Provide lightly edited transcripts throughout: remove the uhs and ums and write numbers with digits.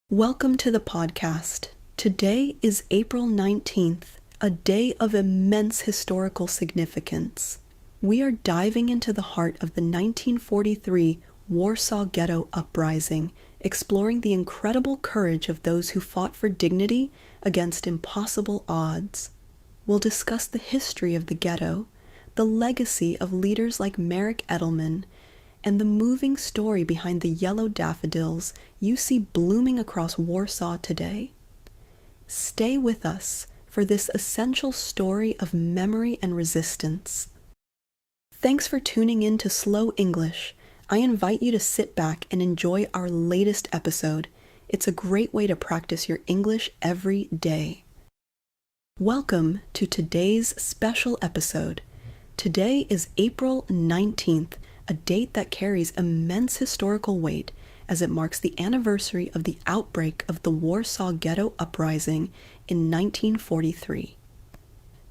Welcome to the podcast. Today is April 19th, a day of immense historical significance. We are diving into the heart of the 1943 Warsaw Ghetto Uprising, exploring the incredible courage of those who fought for dignity against impossible odds. We'll discuss the history of the ghetto, the legacy of leaders like Marek Edelman, and the moving story behind the yellow daffodils you see blooming across Warsaw today. Stay with us for this essential story of memory and resistance. Thanks for tuning in to Slow English. I invite you to sit back and enjoy our latest episode. It's a great way to practice your English every day. Welcome to today's special episode. Today is April 19th, a date that carries immense historical weight as it marks the anniversary of the outbreak of the Warsaw Ghetto Uprising in 1943.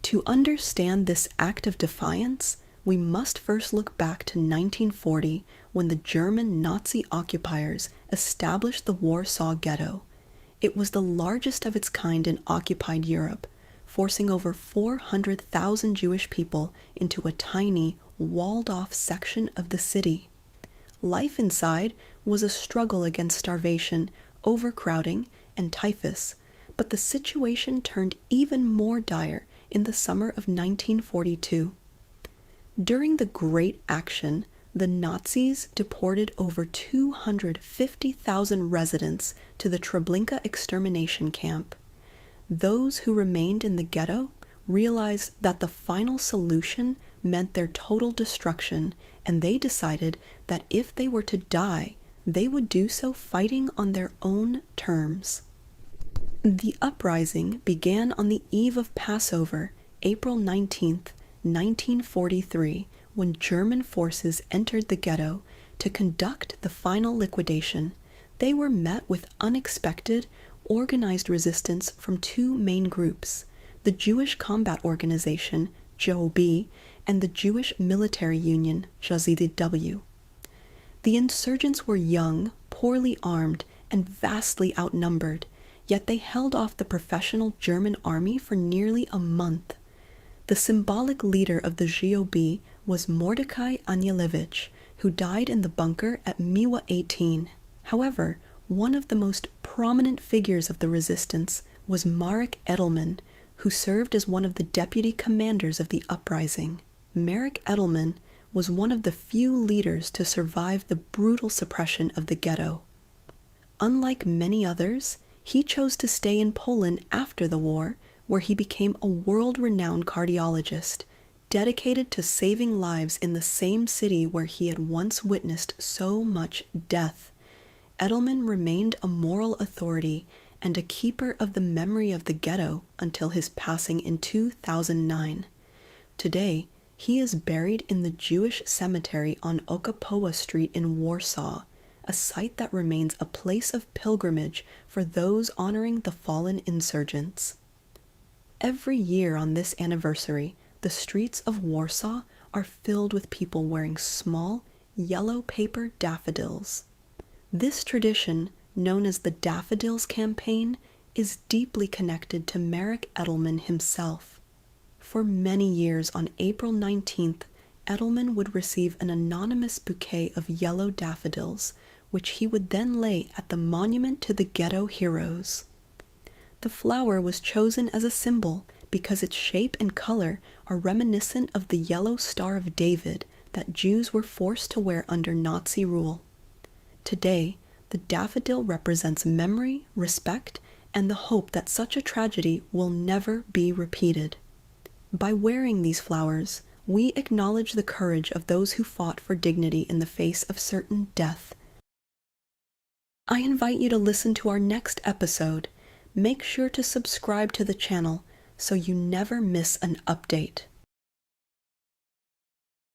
To understand this act of defiance, we must first look back to 1940 when the German Nazi occupiers established the Warsaw Ghetto. It was the largest of its kind in occupied Europe, forcing over 400,000 Jewish people into a tiny, walled-off section of the city. Life inside was a struggle against starvation, overcrowding, and typhus, but the situation turned even more dire in the summer of 1942. During the Great Action, the Nazis deported over 250,000 residents to the Treblinka extermination camp. Those who remained in the ghetto realized that the final solution meant their total destruction, and they decided that if they were to die, they would do so fighting on their own terms. The uprising began on the eve of Passover, April 19th, 1943, when German forces entered the ghetto to conduct the final liquidation. They were met with unexpected, organized resistance from two main groups, the Jewish Combat Organization, JOB, and the Jewish Military Union, JZDW. The insurgents were young, poorly armed, and vastly outnumbered, yet they held off the professional German army for nearly a month. The symbolic leader of the JOB was Mordechaj Anielewicz, who died in the bunker at Miła 18. However, one of the most prominent figures of the resistance was Marek Edelman, who served as one of the deputy commanders of the uprising. Marek Edelman was one of the few leaders to survive the brutal suppression of the ghetto. Unlike many others, he chose to stay in Poland after the war, where he became a world-renowned cardiologist, dedicated to saving lives in the same city where he had once witnessed so much death. Edelman remained a moral authority and a keeper of the memory of the ghetto until his passing in 2009. Today, he is buried in the Jewish cemetery on Okapowa Street in Warsaw, a site that remains a place of pilgrimage for those honoring the fallen insurgents. Every year on this anniversary, the streets of Warsaw are filled with people wearing small, yellow paper daffodils. This tradition, known as the Daffodils Campaign, is deeply connected to Marek Edelman himself. For many years on April 19th, Edelman would receive an anonymous bouquet of yellow daffodils, which he would then lay at the monument to the ghetto heroes. The flower was chosen as a symbol because its shape and color are reminiscent of the yellow Star of David that Jews were forced to wear under Nazi rule. Today, the daffodil represents memory, respect, and the hope that such a tragedy will never be repeated. By wearing these flowers, we acknowledge the courage of those who fought for dignity in the face of certain death. I invite you to listen to our next episode. Make sure to subscribe to the channel so you never miss an update.